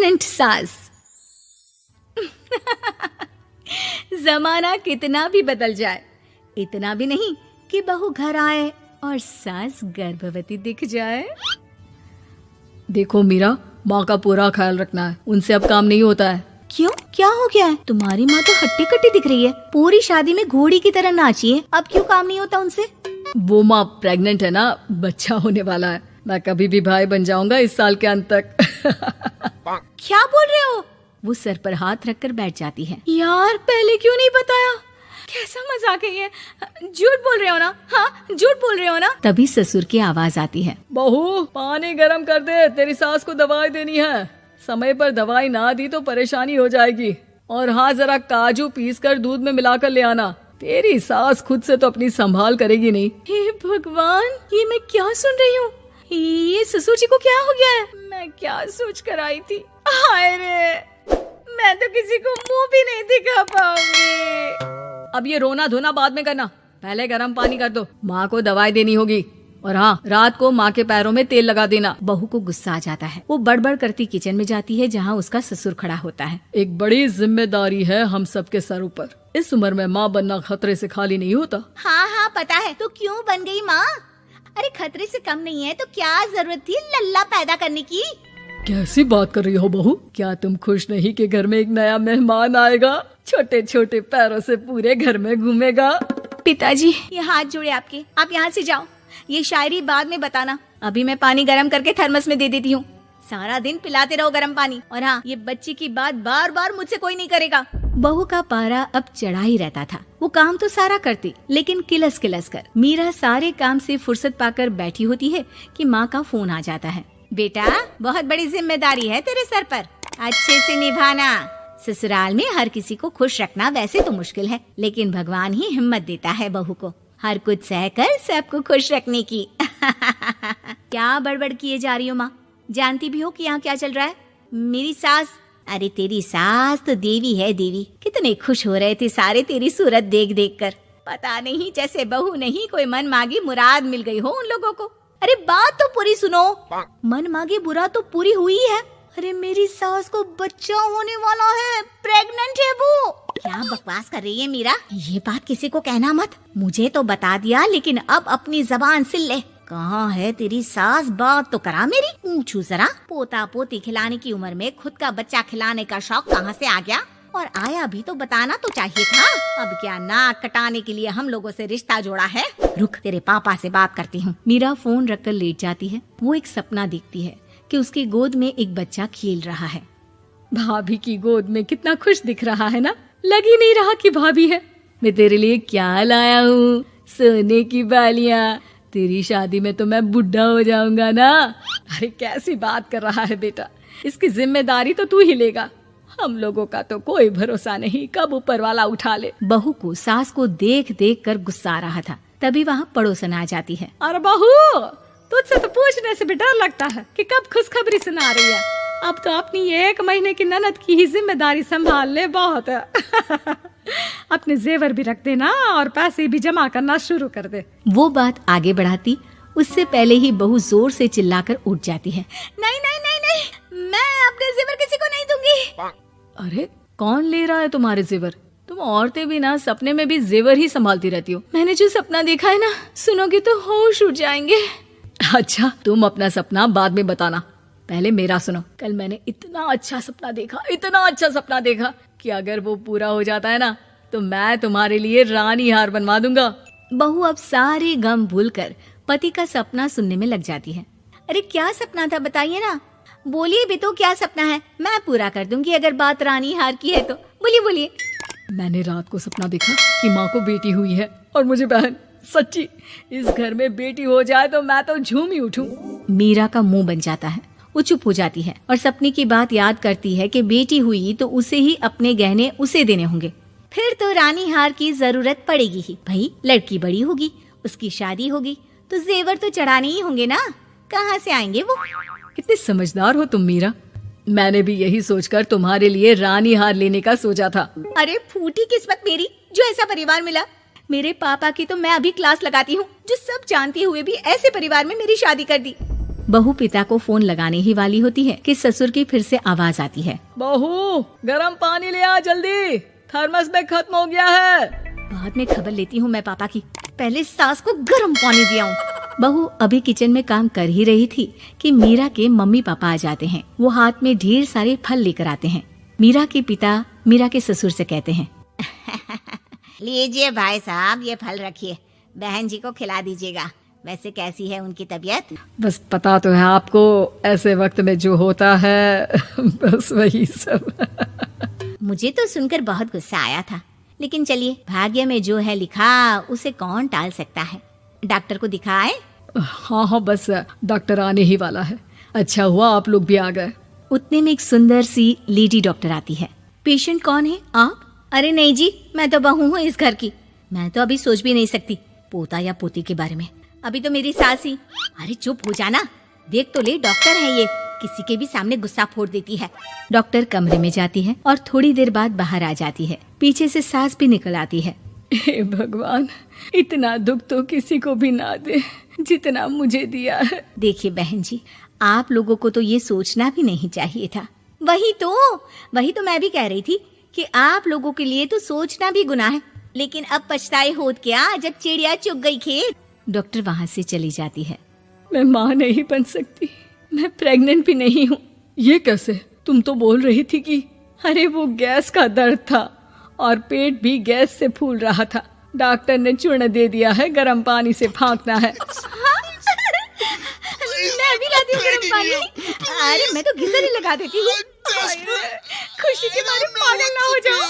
Pregnant सास। जमाना कितना भी बदल जाए, इतना भी नहीं कि बहू घर आए और सास गर्भवती दिख जाए। देखो मीरा, माँ का पूरा ख्याल रखना है, उनसे अब काम नहीं होता है। क्यों, क्या हो गया है? तुम्हारी माँ तो हट्टी कट्टी दिख रही है, पूरी शादी में घोड़ी की तरह नाची है, अब क्यों काम नहीं होता उनसे? वो माँ प्रेग्नेंट है ना, बच्चा होने वाला है। मैं कभी भी भाई बन जाऊंगा इस साल के अंत तक। क्या बोल रहे हो? वो सर पर हाथ रखकर बैठ जाती है। यार पहले क्यों नहीं बताया? कैसा मजाक है ये? झूठ बोल रहे हो ना? हाँ, झूठ बोल रहे हो ना? तभी ससुर की आवाज आती है। बहू, पानी गरम कर दे, तेरी सास को दवाई देनी है। समय पर दवाई ना दी तो परेशानी हो जाएगी। और हाँ, जरा काजू पीस कर दूध में मिलाकर ले आना। तेरी सास खुद से तो अपनी संभाल करेगी नहीं। हे भगवान, ये मैं क्या सुन रही हूँ? ये ससुर जी को क्या हो गया है? मैं क्या सोच कर आई थी? हाय रे, मैं तो किसी को मुंह भी नहीं दिखा पाऊंगी। अब ये रोना धोना बाद में करना, पहले गर्म पानी कर दो, माँ को दवाई देनी होगी। और हाँ, रात को माँ के पैरों में तेल लगा देना। बहू को गुस्सा आ जाता है, वो बड़बड़ करती किचन में जाती है जहाँ उसका ससुर खड़ा होता है। एक बड़ी जिम्मेदारी है हम सबके सर ऊपर। इस उम्र में माँ बनना खतरे से खाली नहीं होता। हाँ हाँ पता है, तो क्यों बन गई माँ? अरे खतरे से कम नहीं है तो क्या जरूरत थी लल्ला पैदा करने की? कैसी बात कर रही हो बहू? क्या तुम खुश नहीं कि घर में एक नया मेहमान आएगा, छोटे छोटे पैरों से पूरे घर में घूमेगा? पिताजी, ये हाथ जोड़े आपके, आप यहाँ से जाओ। ये शायरी बाद में बताना, अभी मैं पानी गरम करके थर्मस में दे देती हूँ। सारा दिन पिलाते रहो गरम पानी। और हाँ, ये बच्ची की बात बार बार मुझसे कोई नहीं करेगा। बहू का पारा अब चढ़ा ही रहता था। वो काम तो सारा करती, लेकिन किलस किलस कर। मीरा सारे काम से फुर्सत पाकर बैठी होती है कि माँ का फोन आ जाता है। बेटा, बहुत बड़ी जिम्मेदारी है तेरे सर पर, अच्छे से निभाना। ससुराल में हर किसी को खुश रखना वैसे तो मुश्किल है, लेकिन भगवान ही हिम्मत देता है बहू को हर कुछ सहकर सबको खुश रखने की। क्या बड़बड़ किए जा रही हो माँ? जानती भी हो कि यहाँ क्या चल रहा है? मेरी सास, अरे तेरी सास तो देवी है देवी। कितने खुश हो रहे थे सारे तेरी सूरत देख देख कर। पता नहीं जैसे बहू नहीं कोई मन मांगी मुराद मिल गई हो उन लोगों को। अरे बात तो पूरी सुनो। मन मांगी बुरा तो पूरी हुई है। अरे मेरी सास को बच्चा होने वाला है, प्रेग्नेंट है वो। क्या बकवास कर रही है मीरा? ये बात किसी को कहना मत। मुझे तो बता दिया, लेकिन अब अपनी जबान सिल ले। कहाँ है तेरी सास? बात तो करा मेरी। पूछू जरा, पोता पोती खिलाने की उम्र में खुद का बच्चा खिलाने का शौक कहाँ से आ गया? और आया भी तो बताना तो चाहिए था। अब क्या नाक कटाने के लिए हम लोगों से रिश्ता जोड़ा है? रुक, तेरे पापा से बात करती हूँ। मीरा फोन रखकर लेट जाती है। वो एक सपना देखती है कि उसकी गोद में एक बच्चा खेल रहा है। भाभी की गोद में कितना खुश दिख रहा है ना, लग ही नहीं रहा कि भाभी है। मैं तेरे लिए क्या लाया हूँ, सोने की बालियाँ। तेरी शादी में तो मैं बुढ़ा हो जाऊंगा ना। अरे कैसी बात कर रहा है बेटा, इसकी जिम्मेदारी तो तू ही लेगा। हम लोगों का तो कोई भरोसा नहीं, कब ऊपर वाला उठा ले। बहू को सास को देख देख कर गुस्सा आ रहा था। तभी वहाँ पड़ोसन आ जाती है। अरे बहू, तुझसे तो पूछने से भी डर लगता है कि कब खुशखबरी सुना रही है। अब तो अपनी 1 महीने की ननद की ही जिम्मेदारी संभाल ले, बहुत है। अपने जेवर भी रख देना और पैसे भी जमा करना शुरू कर दे। वो बात आगे बढ़ाती उससे पहले ही बहू जोर से चिल्लाकर उठ जाती है। नहीं नहीं नहीं नहीं, मैं अपने जेवर किसी को नहीं दूंगी। अरे कौन ले रहा है तुम्हारे जेवर? तुम औरतें भी ना सपने में भी जेवर ही संभालती रहती हो। मैंने जो सपना देखा है ना, सुनोगे तो होश उड़ जाएंगे। अच्छा, तुम अपना सपना बाद में बताना, पहले मेरा सुनो। कल मैंने इतना अच्छा सपना देखा कि अगर वो पूरा हो जाता है ना तो मैं तुम्हारे लिए रानी हार बनवा दूंगा। बहू अब सारे गम भूलकर पति का सपना सुनने में लग जाती है। अरे क्या सपना था बताइए ना, बोलिए भी तो, क्या सपना है? मैं पूरा कर दूंगी अगर बात रानी हार की है तो। बोलिए बोलिए। मैंने रात को सपना देखा कि माँ को बेटी हुई है और मुझे बहन। सच्ची, इस घर में बेटी हो जाए तो मैं तो झूम ही उठूं। मीरा का मुंह बन जाता है। वो चुप हो जाती है और सपने की बात याद करती है कि बेटी हुई तो उसे ही अपने गहने उसे देने होंगे। फिर तो रानी हार की जरूरत पड़ेगी ही। भाई लड़की बड़ी होगी, उसकी शादी होगी तो जेवर तो चढ़ाने ही होंगे ना, कहाँ से आएंगे वो? कितनी समझदार हो तुम मीरा। मैंने भी यही सोचकर तुम्हारे लिए रानी हार लेने का सोचा था। अरे फूटी किस्मत मेरी जो ऐसा परिवार मिला। मेरे पापा की तो मैं अभी क्लास लगाती हूँ, जो सब जानते हुए भी ऐसे परिवार में मेरी शादी कर दी। बहू पिता को फोन लगाने ही वाली होती है कि ससुर की फिर से आवाज आती है। बहू गरम पानी ले आ जल्दी, थर्मस में खत्म हो गया है। बाद में खबर लेती हूँ मैं पापा की, पहले सास को गर्म पानी दिया हूँ। बहू अभी किचन में काम कर ही रही थी कि मीरा के मम्मी पापा आ जाते हैं। वो हाथ में ढेर सारे फल लेकर आते हैं। मीरा के पिता मीरा के ससुर से कहते हैं, लीजिए भाई साहब, ये फल रखिए, बहन जी को खिला दीजिएगा। वैसे कैसी है उनकी तबीयत? बस पता तो है आपको, ऐसे वक्त में जो होता है बस वही सब। मुझे तो सुनकर बहुत गुस्सा आया था, लेकिन चलिए, भाग्य में जो है लिखा उसे कौन टाल सकता है। डॉक्टर को दिखाए? हाँ, बस डॉक्टर आने ही वाला है। अच्छा हुआ आप लोग भी आ गए। उतने में एक सुंदर सी लेडी डॉक्टर आती है। पेशेंट कौन है आप? अरे नहीं जी, मैं तो बहू हूँ इस घर की। मैं तो अभी सोच भी नहीं सकती पोता या पोती के बारे में। अभी तो मेरी सास ही। अरे चुप हो जाना, देख तो ले, डॉक्टर है ये, किसी के भी सामने गुस्सा फोड़ देती है। डॉक्टर कमरे में जाती है और थोड़ी देर बाद बाहर आ जाती है। पीछे से सास भी निकल आती है। हे भगवान, इतना दुख तो किसी को भी ना दे जितना मुझे दिया है। देखिए बहन जी, आप लोगों को तो ये सोचना भी नहीं चाहिए था। वही तो मैं भी कह रही थी कि आप लोगों के लिए तो सोचना भी गुनाह है, लेकिन अब पछताए होत क्या जब चिड़िया चुग गई खेत। डॉक्टर वहाँ से चली जाती है। मैं माँ नहीं बन सकती, मैं प्रेग्नेंट भी नहीं हूँ। ये कैसे? तुम तो बोल रही थी कि अरे वो गैस का दर्द था और पेट भी गैस से फूल रहा था। डॉक्टर ने चूर्ण दे दिया है, गर्म पानी से फाँकना है। मैं भी लाती हूँ गर्म पानी। अरे मैं तो गीजर ही लगा देती हूँ। खुशी के मारे पागल ना हो जाओ।